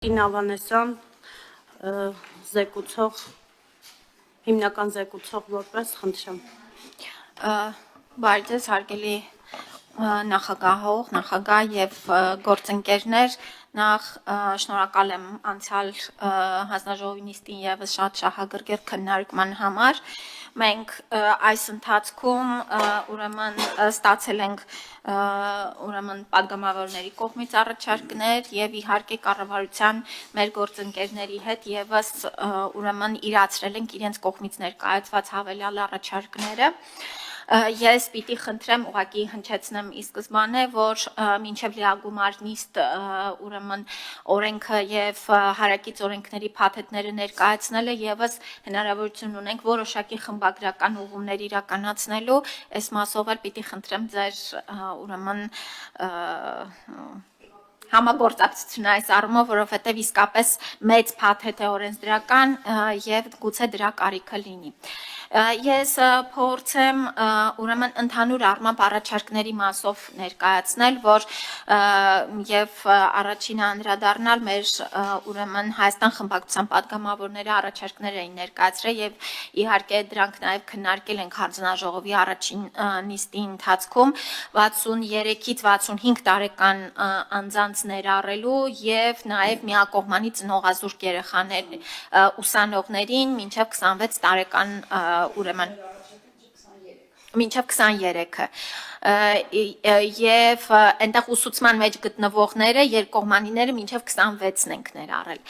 Ինա Ավանեսյան, զեկուցող, հիմնական զեկուցող որպես խնդրեմ։ Բարի ձեզ հարգելի նախագահող, նախագահ եւ գործընկերներ, նախ շնորհակալ եմ անցյալ հանձնաժողովի նիստին եւս շատ շահագրգիռ քննարկման համար։ Մենք այս ընթացքում ուրեմն ստացել ենք ուրեմն падգամավորների կողմից առաջարկներ եւ իհարկե կառավարության մեր գործընկերների հետ եւս ուրեմն իրացրել ենք իրենց կողմից ներկայացված հավելյալ առաջարկները։ Ես պիտի խնդրեմ ուղղակի հնչեցնեմ ի սկզբանե, որ մինչև լիագումար նիստ ուրեմն օրենքը եւ հարակից օրենքների փաթեթները ներկայացնելը եւս հնարավորություն ունենք որոշակի խմբագրական ուղումներ իրականացնելու, այս մասով էլ պիտի խնդրեմ ձեր ուրեմն համագործակցությունը այս առումով, որովհետև իսկապես մեծ փաթեթ է օրենսդրական եւ գուցե դրա կարիքը լինի։ Ես փորձեմ ուրեմն ընդհանուր առմամբ առաջարկների մասով ներկայացնել, որ եւ առաջինը անդրադառնալ մեր ուրեմն Հայաստան խմբակցության падգամավորները առաջարկներ էին ներկայացրել եւ իհարկե դրանք նաեւ քննարկել ենք հանձնաժողովի առաջին նիստի ընթացքում 63-ից 65 տարեկան անձանց ներառելու եւ նաեւ միակողմանի ծնողազուրկ երեխաներ ուսանողներին մինչեւ 26 տարեկան ուրեմն մինչև 23-ը եւ այնտեղ ուսուցման մեջ գտնվողները երկկողմանիները մինչև 26-ն ենք ներառել։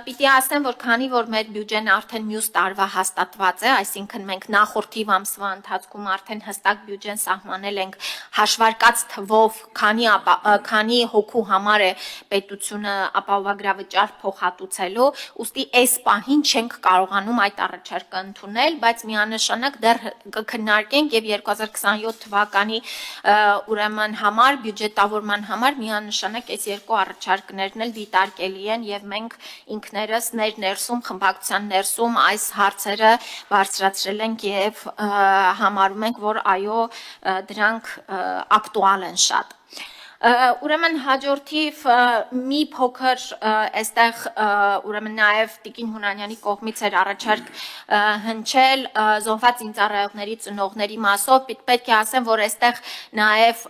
Պիտի ասեմ, որ քանի որ մեր բյուջեն արդեն մյուս տարվա հաստատված է, այսինքն մենք նախորդիվ ամսվա ընթացքում արդեն հստակ բյուջեն սահմանել ենք հաշվարկած թվով, քանի հոգու համար է պետությունը ապահովագրավճար փոխհատուցելու, ուստի այս պահին չենք կարողանում այդ առաջարկը ընդունել, բայց միանշանակ դեռ կքննարկենք եւ 2027 թվականի ուրեմն համար բյուջետավորման համար միանշանակ այս երկու առաջարկներն էլ դիտարկելի են եւ մենք ինքներս մեր ներսում խմբակցության ներսում այս հարցերը բարձրացրել ենք եւ համարում ենք, որ այո դրանք ակտուալ են շատ։ Ուրեմն հաջորդիվ մի փոքր այստեղ ուրեմն նաև Տիկին Հունանյանի կողմից էր առաջարկ հնչել զոհված ինձառայողների ծնողների մասով, պետք է ասեմ, որ այստեղ նաև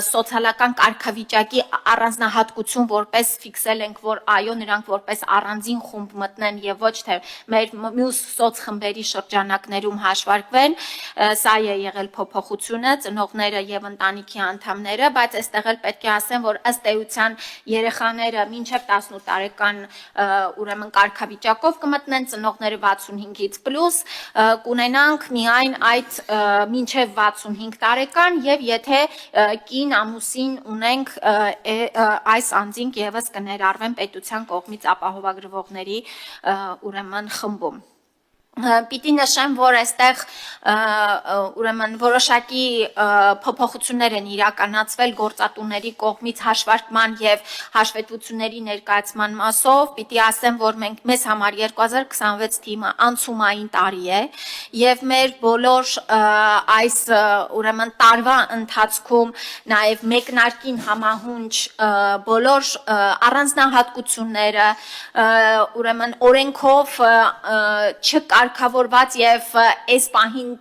սոցիալական կարգավիճակի առանձնահատկություն որպես ֆիքսել ենք, որ այո նրանք որպես առանձին խումբ մտնեն եւ ոչ թե մեր մյուս սոցխմբերի շրջանակներում հաշվարկվեն, սա է եղել փոփոխությունը, ծնողները եւ ընտանիքի անդամները, բայց այստեղ էլ պետք է ասեմ, որ ըստ էության երեխաները մինչև 18 տարեկան ուրեմն կարգավիճակով կմտնեն, ծնողները 65-ից պլյուս կունենանք միայն այդ մինչև 65 տարեկան եւ եթե կին ամուսին ունենք այս անձինք եւս կներառվեն պետության կողմից ապահովագրվողների ուրեմն խմբում։ Պիտի նշեմ, որ այստեղ ուրեմն որոշակի փոփոխություններ են իրականացվել գործատուների կողմից հաշվարկման եւ հաշվետվությունների ներկայացման մասով, պիտի ասեմ, որ մեզ համար 2026 թիմը անցումային տարի է եւ մեր բոլոր այս ուրեմն տարվա ընթացքում նաեւ մեկնարկին համահունչ բոլոր առանձնահատկությունները ուրեմն օրենքով չկարգավորված եւ այս պահին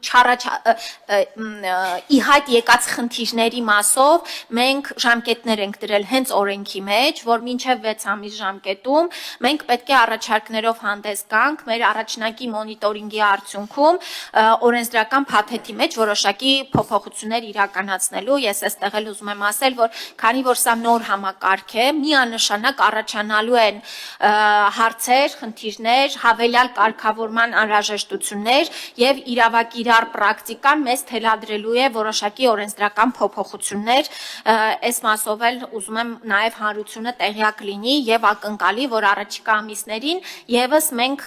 ի հայտ եկած խնդիրների մասով մենք ժամկետներ ենք դրել հենց օրենքի մեջ, որ մինչև 6 ամիս ժամկետում մենք պետք է առաջարկներով հանդես գանք մեր առաջնակի մոնիտորինգի արդյունքում օրենսդրական փաթեթի մեջ որոշակի փոփոխություններ իրականացնելու։ Ես այստեղ էլ ուզում եմ ասել, որ քանի որ սա նոր համակարգ է, միանշանակ առաջանալու են հարցեր, խնդիրներ, հավելյալ կարգավորման անհրաժեշտություններ եւ իրավակիրառ պրակտիկան մեզ թելադրելու է որոշակի օրենսդրական փոփոխություններ, այս մասով էլ ուզում եմ նաեւ հանրությունը տեղյակ լինի եւ ակնկալի, որ առաջիկա ամիսներին եւս մենք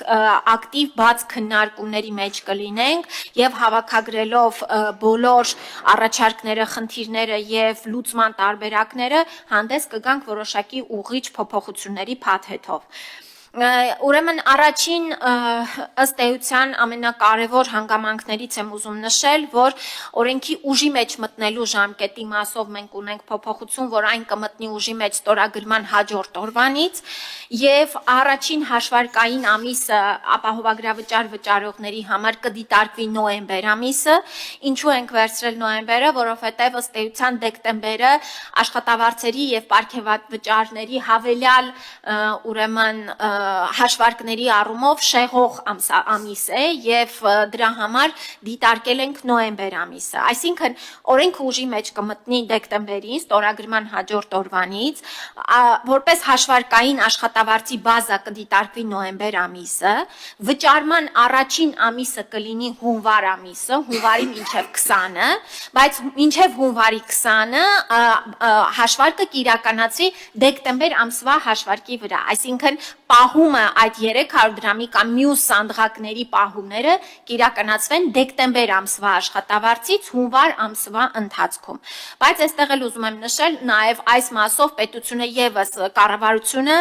ակտիվ բաց քննարկումների մեջ կլինենք եւ հավաքագրելով բոլոր առաջարկները, խնդիրները եւ լուծման տարբերակները հանդես կգանք որոշակի ուղղիչ փոփոխությունների փաթեթով։ Ուրեմն առաջին ըստ էության ամենակարևոր հանգամանքներից եմ ուզում նշել, որ օրենքի ուժի մեջ մտնելու ժամկետի մասով մենք ունենք փոփոխություն, որ այն կմտնի ուժի մեջ ստորագրման հաջորդ օրվանից եւ առաջին հաշվարկային ամիսը ապահովագրավճար վճարողների համար կդիտարկվի նոյեմբեր ամիսը։ Ինչու ենք վերցրել նոյեմբերը, որովհետեւ ըստ էության դեկտեմբերը աշխատավարձերի եւ պարգևավճարների հավելյալ ուրեմն հաշվարկների առումով շեղող ամիս է եւ դրա համար դիտարկել ենք նոյեմբեր ամիսը։ Այսինքն օրենքը ուժի մեջ կմտնի դեկտեմբերին, ստորագրման հաջորդ օրվանից, որպես հաշվարկային աշխատավարձի բազա կդիտարկվի նոյեմբեր ամիսը, վճարման առաջին ամիսը կլինի հունվար ամիսը, հունվարի մինչև 20-ը, բայց մինչև հունվարի 20-ը հաշվարկը կիրականացվի դեկտեմբեր ամսվա հաշվարկի վրա, այսինքն պահումը այդ 300 դրամի կամ մյուս սանդղակների պահումները կիրականացվեն դեկտեմբեր ամսվա աշխատավարձից հունվար ամսվա ընթացքում։ Բայց այստեղ էլ ուզում եմ նշել նաև այս մասով պետությունը եւս կառավարությունը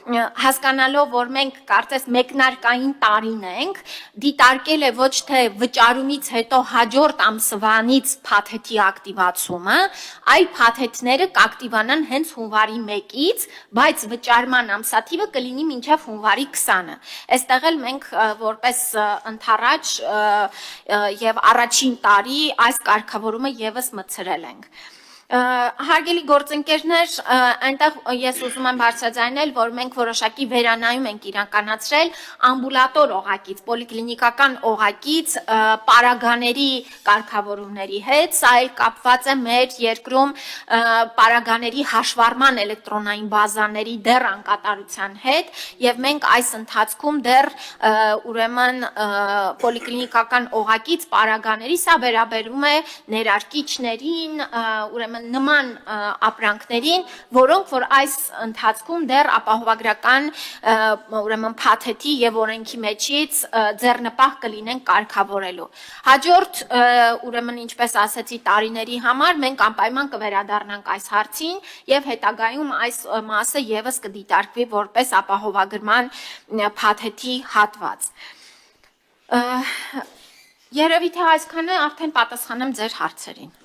հասկանալով, որ մենք կարծես մեկնարկային տարին ենք, դիտարկել է ոչ թե վճարումից հետո հաջորդ ամսվանից փաթեթի ակտիվացումը, այլ փաթեթները կակտիվանան հենց հունվարի 1-ից, բայց վճարման ամսաթիվը կլինի մինչև հունվարի 20-ը։ Այստեղ էլ մենք որպես ընթառաջ եւ առաջին տարի այս կարգավորումը եւս մտցրել ենք։ Հարգելի գործընկերներ, այնտեղ ես ուզում եմ բարձրաձայնել, որ մենք որոշակի վերանայում ենք իրականացրել ամբուլատոր օղակից, պոլիկլինիկական օղակից պարագաների կարգավորումների հետ, սա էլ կապված է մեր երկրում պարագաների հաշվառման էլեկտրոնային բազաների դեռ անկատարության հետ, եւ մենք այս ընթացքում դեռ ուրեմն պոլիկլինիկական օղակից պարագաների, սա վերաբերում է ներարկիչներին, ուրեմն նման ապրանքներին, որոնք որ այս ընթացքում դեռ ապահովագրական ուրեմն փաթեթի եւ օրենքի մեջից ձեռնպահ կլինեն կարգավորելու։ Հաջորդ ուրեմն ինչպես ասեցի տարիների համար մենք անպայման կվերադառնանք այս հարցին եւ հետագայում այս մասը եւս կդիտարկվի որպես ապահովագրման փաթեթի հատված։ Երևի թե այսքանը արդեն պատասխանեմ ձեր հարցերին։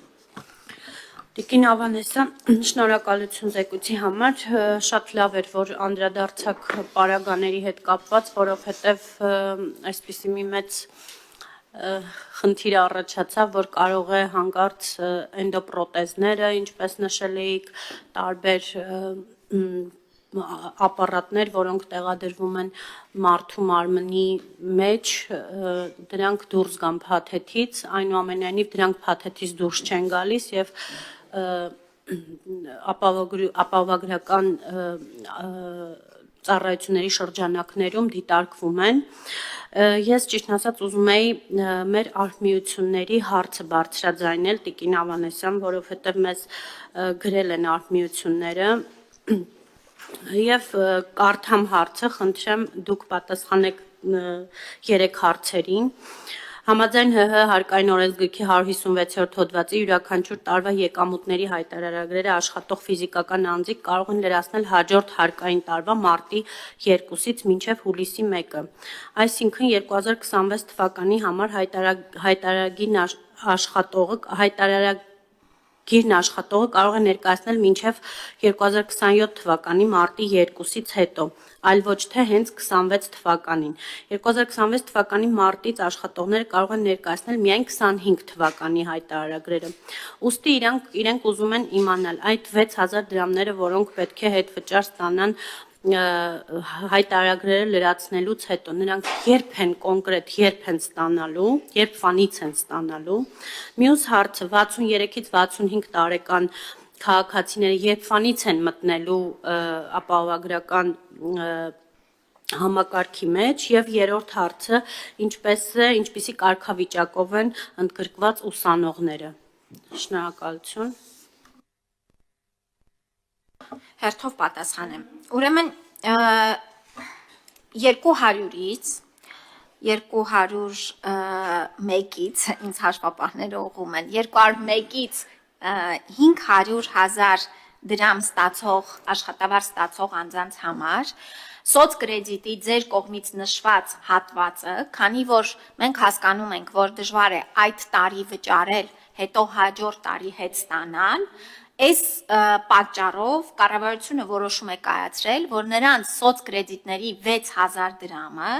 Տիկին Ավանեսյան, շնորհակալություն զեկույցի համար, շատ լավ էր, որ անդրադարձակ պարագաների հետ կապված, որովհետև այսպիսի մի մեծ խնդիր առաջացավ, որ կարող է հանկարծ էնդոպրոթեզները, ինչպես նշել էիք, տարբեր ապարատներ, որոնք տեղադրվում են մարդու մարմնի մեջ, դրանք դուրս գան փաթեթից, այնուամենայնիվ դրանք փաթեթից դուրս չեն գալիս եւ ապահովագրական ծառայությունների շրջանակներում դիտարկվում են։ Ես ճիշտն ասած ուզում էի մեր արհմիությունների հարցը բարձրաձայնել Տիկին Ավանեսյան, որովհետև մեզ գրել են արհմիությունները եւ կարդամ հարցը, խնդրեմ դուք պատասխանեք 3 հարցերին։ Համաձայն ՀՀ հարկային օրենսգրքի 156-րդ հոդվածի յուրաքանչյուր տարվա եկամուտների հայտարարագրերը աշխատող ֆիզիկական անձիկ կարող են լրացնել հաջորդ հարկային տարվա մարտի 2-ից մինչև հուլիսի 1-ը։ Այսինքն 2026 թվականի համար հայտարարագիրն աշխատողը կարող է ներկայացնել մինչև 2027 թվականի մարտի 2-ից հետո, այլ ոչ թե հենց 26 թվականին։ 2026 թվականի մարտից աշխատողները կարող են ներկայացնել միայն 25 թվականի հայտարարագրերը։ Ուստի իրենք ուզում են իմանալ այդ 6000 դրամները, որոնք պետք է հետվճար ստանան հայտարարագրերը լրացնելուց հետո, նրանք երբ են ստանալու, երբվանից են ստանալու։ Մյուս հարցը 63-ից 65 տարեկան քաղաքացիները երբվանից են մտնելու ապահովագրական համակարգի մեջ եւ երրորդ հարցը ինչպիսի կարգավիճակով են ընդգրկված ուսանողները։ Շնորհակալություն։ Հերթով պատասխանեմ։ Ուրեմն 200-ից 201-ից ինձ հաշվապահները ուղղում են 201-ից 500,000 դրամ ստացող աշխատավարձ ստացող անձանց համար սոցկրեդիտի ձեր կողմից նշված հատվածը, քանի որ մենք հասկանում ենք, որ դժվար է այդ տարի վճարել, հետո հաջորդ տարի հետ ստանալ, այս պատճառով կառավարությունը որոշում է կայացրել, որ նրանց սոցկրեդիտների 6000 դրամը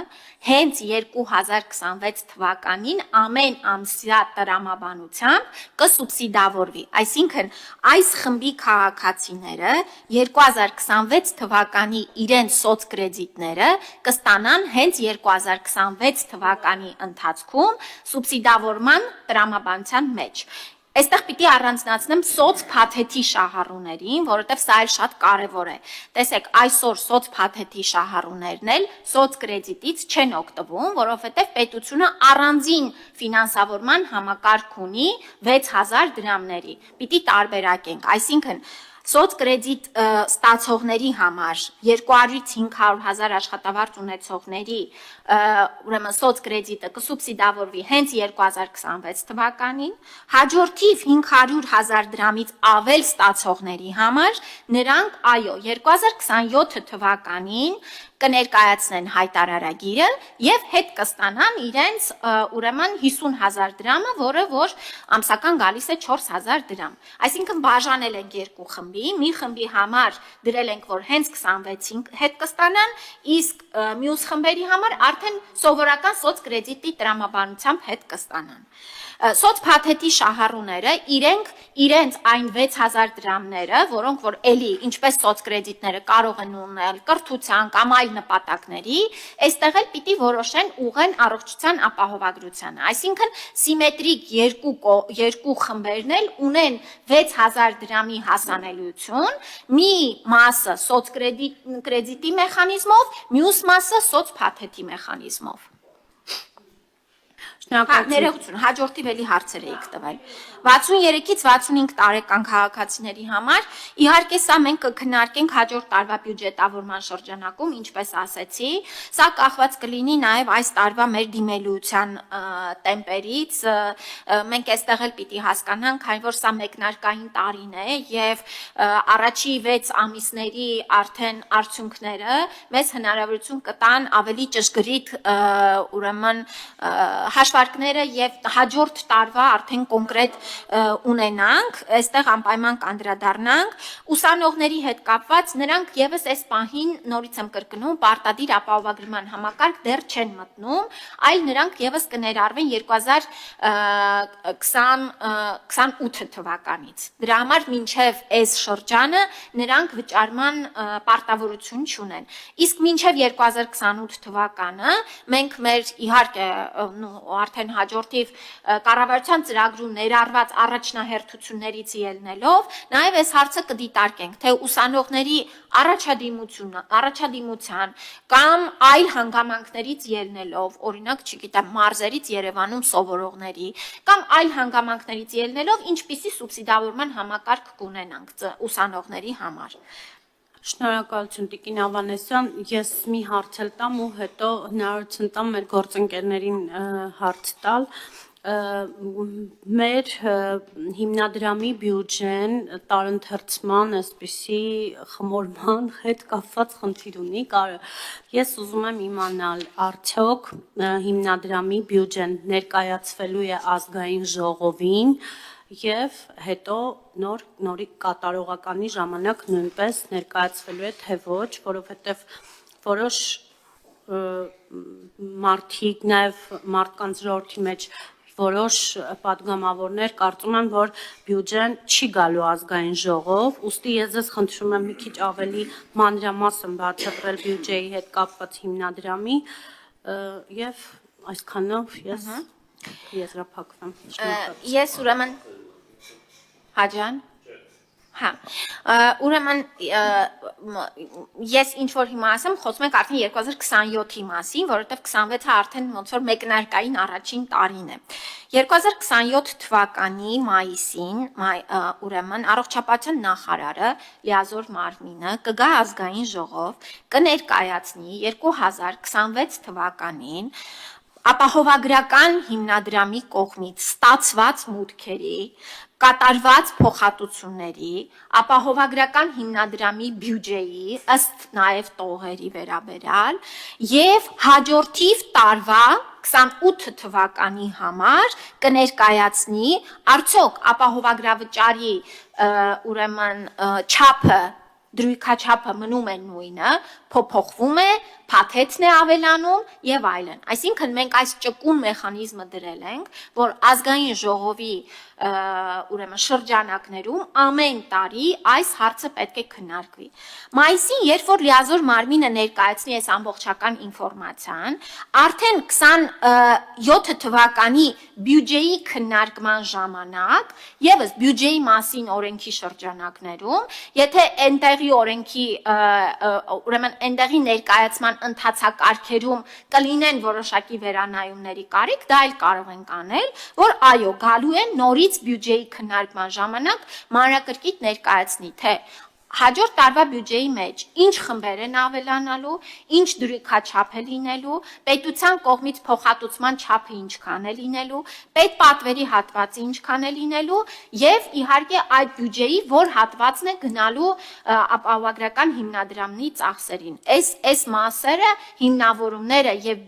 հենց 2026 թվականին ամեն ամսյա տրամաբանությամբ կսուբսիդավորվի։ Այսինքն այս խմբի քաղաքացիները 2026 թվականի իրենց սոցկրեդիտները կստանան հենց 2026 թվականի ընթացքում սուբսիդավորման տրամաբանության մեջ։ Այստեղ պիտի առանձնացնեմ սոցփաթեթի շահառուներին, որովհետև սա էլ շատ կարևոր է։ Տեսեք, այսօր սոցփաթեթի շահառուներն էլ սոցկրեդիտից չեն օգտվում, որովհետև պետությունը առանձին ֆինանսավորման համակարգ ունի 6000 դրամների։ Պիտի տարբերակենք, այսինքն սոցկրեդիտ ստացողների համար 200-ից 500 հազար աշխատավարձ ունեցողների ուրեմն սոցկրեդիտը կսուբսիդավորվի հենց 2026 թվականին, հաջորդիվ 500 հազար դրամից ավել ստացողների համար նրանք այո 2027 թվականին կներկայացնեն հայտարարագիրը եւ հետ կստանան իրենց ուրեմն 50 հազար դրամը, որը որ ամսական գալիս է 4000 դրամ։ Այսինքն բաժանել ենք երկու խմբի, մի խմբի համար դրել ենք, որ հենց 26-ին հետ կստանան, իսկ մյուս խմբերի համար արդեն սովորական սոցկրեդիտի տրամաբանությամբ հետ կստանան։ Սոցփաթեթի շահառուները իրենց այն 6000 դրամները, որոնք որ էլի ինչպես սոցկրեդիտները կարող են ունել կրթության կամ այլ նպատակների, այստեղ էլ պիտի որոշեն ուղղեն առողջության ապահովագրությանը։ Այսինքն սիմետրիկ երկու խմբերն էլ ունեն 6000 դրամի հասանելիություն, մի մասը սոցկրեդիտի մեխանիզմով, մյուս մասը սոցփաթեթի մեխանիզմով։ Ներողություն, հաջորդիվ էլի հարցեր էիք տվել։ 63-ից 65 տարեկան քաղաքացիների համար իհարկե սա մենք կքննարկենք հաջորդ տարվա բյուջետավորման շրջանակում, ինչպես ասեցի, սա կախված կլինի նաև այս տարվա մեր դիմելիության տեմպերից, մենք այստեղ էլ պիտի հասկանանք, քանի որ սա մեկնարկային տարին է եւ առաջի 6 ամիսների արդեն արդյունքները մեզ հնարավորություն կտան ավելի ճշգրիտ ուրեմն հաշվարկները եւ հաջորդ տարվա արդեն կոնկրետ ունենանք, այստեղ անպայման կանդրադառնանք, ուսանողների հետ կապված նրանք եւս այս պահին նորից եմ կրկնում, պարտադիր ապահովագրման համակարգ դեռ չեն մտնում, այլ նրանք եւս կներառվեն 2028 թվականից։ Դրա համար մինչև այս շրջանը նրանք վճարման պարտավորություն չունեն։ Իսկ մինչև 2028 թվականը մենք մեր իհարկե արդեն հաջորդիվ կառավարության ծրագրում ներառված առաջնահերթություններից ելնելով, նաև այս հարցը կդիտարկենք, թե ուսանողների առաջադիմության կամ այլ հանգամանքներից ելնելով, օրինակ, չգիտեմ, մարզերից Երևանում սովորողների կամ այլ հանգամանքներից ելնելով, ինչպիսի սուբսիդավորման համակարգ կունենանք ուսանողների համար։ Շնորհակալություն Տիկին Ավանեսյան, ես մի հարց էլ տամ ու հետո հնարավորություն տամ մեր գործընկերներին հարց տալ։ Մեր հիմնադրամի բյուջեն տարընթերցման այսպիսի խմորման հետ կապված խնդիր ունի։ Ես ուզում եմ իմանալ, արդյոք հիմնադրամի բյուջեն ներկայացվելու է ազգային ժողովին եւ հետո նորի կատարողականի ժամանակ նույնպես ներկայացվելու է թե ոչ, որովհետեւ որոշ մարդիկ նաեւ մարդկանց ժողովրդի մեջ որոշ պատգամավորներ կարծում են, որ բյուջեն չի գալու ազգային ժողով, ուստի ես ձեզ խնդրում եմ մի քիչ ավելի մանրամասն բացատրել բյուջեի հետ կապված հիմնադրամի եւ այսքանով ես եզրափակվեմ։ Ես ուրեմն Հաջան Հա, ուրեմն ես ինչ որ հիմա ասեմ, խոսում ենք արդեն 2027-ի մասին, որովհետև 26-ը արդեն ոնց որ մեկնարկային առաջին տարին է։ 2027 թվականի մայիսին, ուրեմն առողջապահության նախարարը Լիազոր Մարմինը կգա ազգային ժողով, կներկայացնի 2026 թվականին ապահովագրական հիմնադրամի կողմից ստացված մուտքերի, կատարված փոխհատուցումների, ապահովագրական հիմնադրամի բյուջեի, ըստ նաև տողերի վերաբերյալ եւ հաջորդիվ տարվա 28 թվականի համար կներկայացնի արդյոք ապահովագրավճարի ուրեմն չափը դրույքաչափը մնում է նույնը, փոփոխվում է, փաթեթն է ավելանում եւ այլն։ Այսինքն մենք այս ճկուն մեխանիզմը դրել ենք, որ ազգային ժողովի ուրեմն շրջանակներում ամեն տարի այս հարցը պետք է քննարկվի։ Մայիսին, երբ որ լիազոր մարմինը ներկայացնի այս ամբողջական ինֆորմացիան, արդեն 27 թվականի բյուջեի քննարկման ժամանակ, եւս բյուջեի մասին օրենքի շրջանակներում, եթե այնտեղի օրենքի ուրեմն այնտեղի ներկայացման ընթացակարգերում կլինեն որոշակի վերանայումների կարիք, դա էլ կարող ենք անել, որ այո, գալու են նորից բյուջեի քննարկման ժամանակ մանրակրկիտ ներկայացնի, թե հաջորդ տարվա բյուջեի մեջ ինչ խմբեր են ավելանալու, ինչ դրույքաչափ է լինելու, պետության կողմից փոխհատուցման չափը ինչքան է լինելու, պետպատվերի հատվածը ինչքան է լինելու եւ իհարկե այդ բյուջեի որ հատվածն է գնալու ապահովագրական հիմնադրամի ծախսերին։ Այս մասերը հիմնավորումները եւ